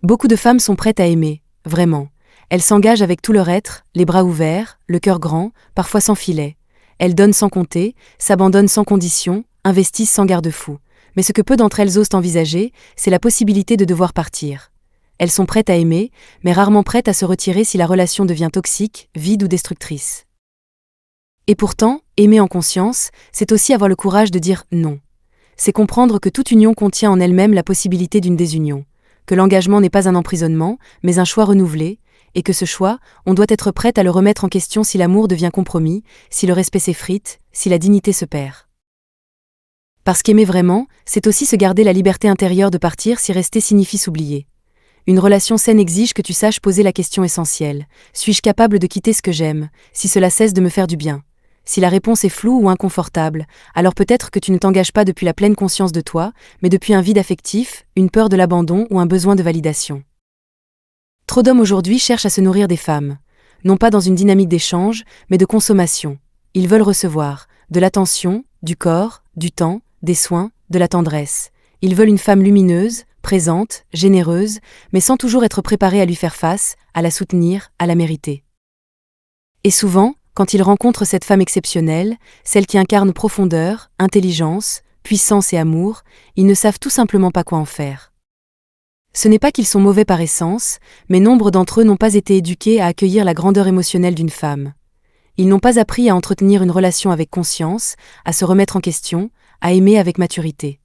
Beaucoup de femmes sont prêtes à aimer, vraiment. Elles s'engagent avec tout leur être, les bras ouverts, le cœur grand, parfois sans filet. Elles donnent sans compter, s'abandonnent sans condition, investissent sans garde-fou. Mais ce que peu d'entre elles osent envisager, c'est la possibilité de devoir partir. Elles sont prêtes à aimer, mais rarement prêtes à se retirer si la relation devient toxique, vide ou destructrice. Et pourtant, aimer en conscience, c'est aussi avoir le courage de dire non. C'est comprendre que toute union contient en elle-même la possibilité d'une désunion, que l'engagement n'est pas un emprisonnement, mais un choix renouvelé, et que ce choix, on doit être prête à le remettre en question si l'amour devient compromis, si le respect s'effrite, si la dignité se perd. Parce qu'aimer vraiment, c'est aussi se garder la liberté intérieure de partir si rester signifie s'oublier. Une relation saine exige que tu saches poser la question essentielle. Suis-je capable de quitter ce que j'aime, si cela cesse de me faire du bien ? Si la réponse est floue ou inconfortable, alors peut-être que tu ne t'engages pas depuis la pleine conscience de toi, mais depuis un vide affectif, une peur de l'abandon ou un besoin de validation. Trop d'hommes aujourd'hui cherchent à se nourrir des femmes. Non pas dans une dynamique d'échange, mais de consommation. Ils veulent recevoir de l'attention, du corps, du temps, des soins, de la tendresse. Ils veulent une femme lumineuse, présente, généreuse, mais sans toujours être préparés à lui faire face, à la soutenir, à la mériter. Et souvent, quand ils rencontrent cette femme exceptionnelle, celle qui incarne profondeur, intelligence, puissance et amour, ils ne savent tout simplement pas quoi en faire. Ce n'est pas qu'ils sont mauvais par essence, mais nombre d'entre eux n'ont pas été éduqués à accueillir la grandeur émotionnelle d'une femme. Ils n'ont pas appris à entretenir une relation avec conscience, à se remettre en question, à aimer avec maturité.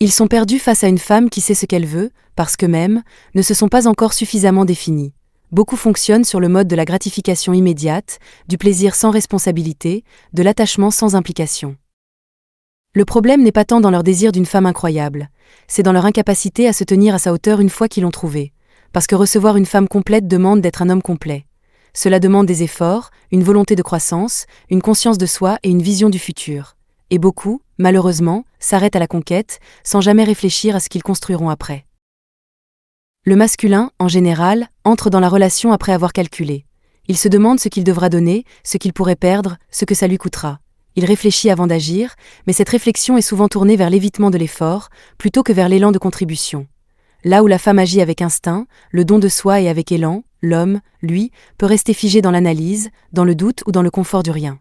Ils sont perdus face à une femme qui sait ce qu'elle veut, parce qu'eux-mêmes ne se sont pas encore suffisamment définis. Beaucoup fonctionnent sur le mode de la gratification immédiate, du plaisir sans responsabilité, de l'attachement sans implication. Le problème n'est pas tant dans leur désir d'une femme incroyable, c'est dans leur incapacité à se tenir à sa hauteur une fois qu'ils l'ont trouvée, parce que recevoir une femme complète demande d'être un homme complet. Cela demande des efforts, une volonté de croissance, une conscience de soi et une vision du futur. Et beaucoup, malheureusement, s'arrêtent à la conquête, sans jamais réfléchir à ce qu'ils construiront après. Le masculin, en général, entre dans la relation après avoir calculé. Il se demande ce qu'il devra donner, ce qu'il pourrait perdre, ce que ça lui coûtera. Il réfléchit avant d'agir, mais cette réflexion est souvent tournée vers l'évitement de l'effort, plutôt que vers l'élan de contribution. Là où la femme agit avec instinct, le don de soi et avec élan, l'homme, lui, peut rester figé dans l'analyse, dans le doute ou dans le confort du rien.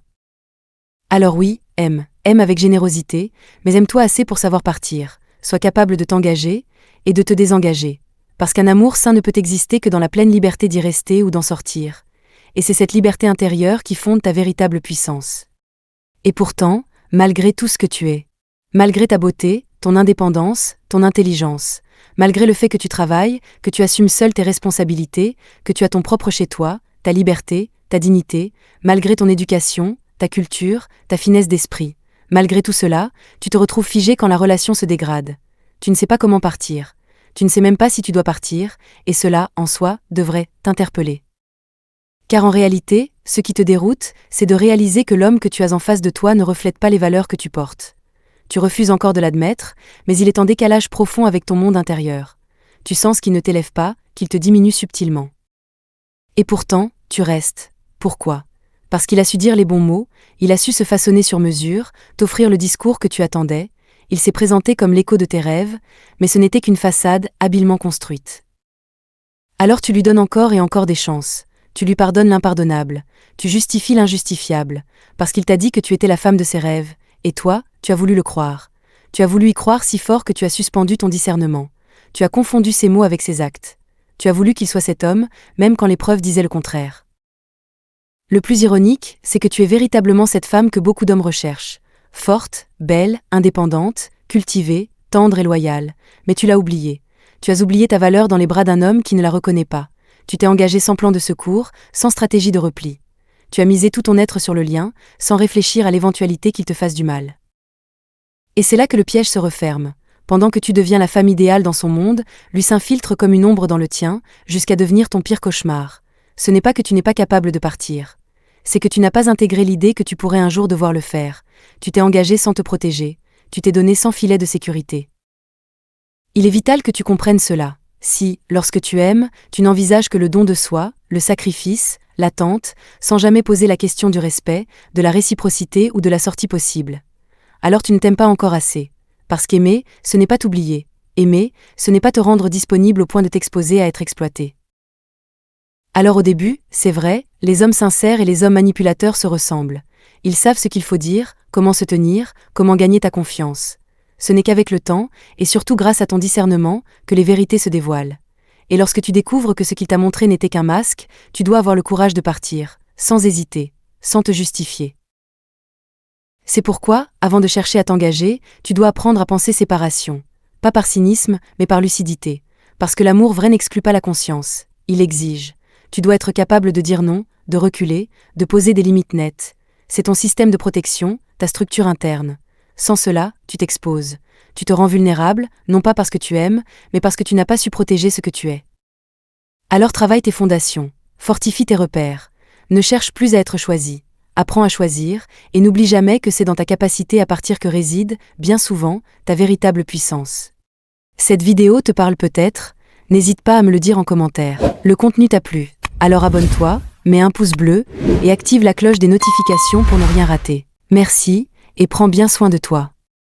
Alors oui, aime avec générosité, mais aime-toi assez pour savoir partir, sois capable de t'engager et de te désengager. Parce qu'un amour sain ne peut exister que dans la pleine liberté d'y rester ou d'en sortir. Et c'est cette liberté intérieure qui fonde ta véritable puissance. Et pourtant, malgré tout ce que tu es, malgré ta beauté, ton indépendance, ton intelligence, malgré le fait que tu travailles, que tu assumes seul tes responsabilités, que tu as ton propre chez toi, ta liberté, ta dignité, malgré ton éducation, ta culture, ta finesse d'esprit, malgré tout cela, tu te retrouves figé quand la relation se dégrade. Tu ne sais pas comment partir. Tu ne sais même pas si tu dois partir, et cela, en soi, devrait t'interpeller. Car en réalité, ce qui te déroute, c'est de réaliser que l'homme que tu as en face de toi ne reflète pas les valeurs que tu portes. Tu refuses encore de l'admettre, mais il est en décalage profond avec ton monde intérieur. Tu sens qu'il ne t'élève pas, qu'il te diminue subtilement. Et pourtant, tu restes. Pourquoi ? Parce qu'il a su dire les bons mots, il a su se façonner sur mesure, t'offrir le discours que tu attendais, il s'est présenté comme l'écho de tes rêves, mais ce n'était qu'une façade habilement construite. Alors tu lui donnes encore et encore des chances, tu lui pardonnes l'impardonnable, tu justifies l'injustifiable, parce qu'il t'a dit que tu étais la femme de ses rêves, et toi, tu as voulu le croire. Tu as voulu y croire si fort que tu as suspendu ton discernement. Tu as confondu ses mots avec ses actes. Tu as voulu qu'il soit cet homme, même quand les preuves disaient le contraire. Le plus ironique, c'est que tu es véritablement cette femme que beaucoup d'hommes recherchent. Forte, belle, indépendante, cultivée, tendre et loyale. Mais tu l'as oubliée. Tu as oublié ta valeur dans les bras d'un homme qui ne la reconnaît pas. Tu t'es engagé sans plan de secours, sans stratégie de repli. Tu as misé tout ton être sur le lien, sans réfléchir à l'éventualité qu'il te fasse du mal. Et c'est là que le piège se referme. Pendant que tu deviens la femme idéale dans son monde, lui s'infiltre comme une ombre dans le tien, jusqu'à devenir ton pire cauchemar. Ce n'est pas que tu n'es pas capable de partir. C'est que tu n'as pas intégré l'idée que tu pourrais un jour devoir le faire. Tu t'es engagé sans te protéger. Tu t'es donné sans filet de sécurité. Il est vital que tu comprennes cela. Si, lorsque tu aimes, tu n'envisages que le don de soi, le sacrifice, l'attente, sans jamais poser la question du respect, de la réciprocité ou de la sortie possible. Alors tu ne t'aimes pas encore assez. Parce qu'aimer, ce n'est pas t'oublier. Aimer, ce n'est pas te rendre disponible au point de t'exposer à être exploité. Alors au début, c'est vrai, les hommes sincères et les hommes manipulateurs se ressemblent. Ils savent ce qu'il faut dire, comment se tenir, comment gagner ta confiance. Ce n'est qu'avec le temps, et surtout grâce à ton discernement, que les vérités se dévoilent. Et lorsque tu découvres que ce qu'il t'a montré n'était qu'un masque, tu dois avoir le courage de partir, sans hésiter, sans te justifier. C'est pourquoi, avant de chercher à t'engager, tu dois apprendre à penser séparation. Pas par cynisme, mais par lucidité. Parce que l'amour vrai n'exclut pas la conscience, il exige. Tu dois être capable de dire non, de reculer, de poser des limites nettes. C'est ton système de protection, ta structure interne. Sans cela, tu t'exposes. Tu te rends vulnérable, non pas parce que tu aimes, mais parce que tu n'as pas su protéger ce que tu es. Alors travaille tes fondations, fortifie tes repères. Ne cherche plus à être choisi. Apprends à choisir, et n'oublie jamais que c'est dans ta capacité à partir que réside, bien souvent, ta véritable puissance. Cette vidéo te parle peut-être, n'hésite pas à me le dire en commentaire. Le contenu t'a plu, alors abonne-toi, mets un pouce bleu, et active la cloche des notifications pour ne rien rater. Merci, et prends bien soin de toi.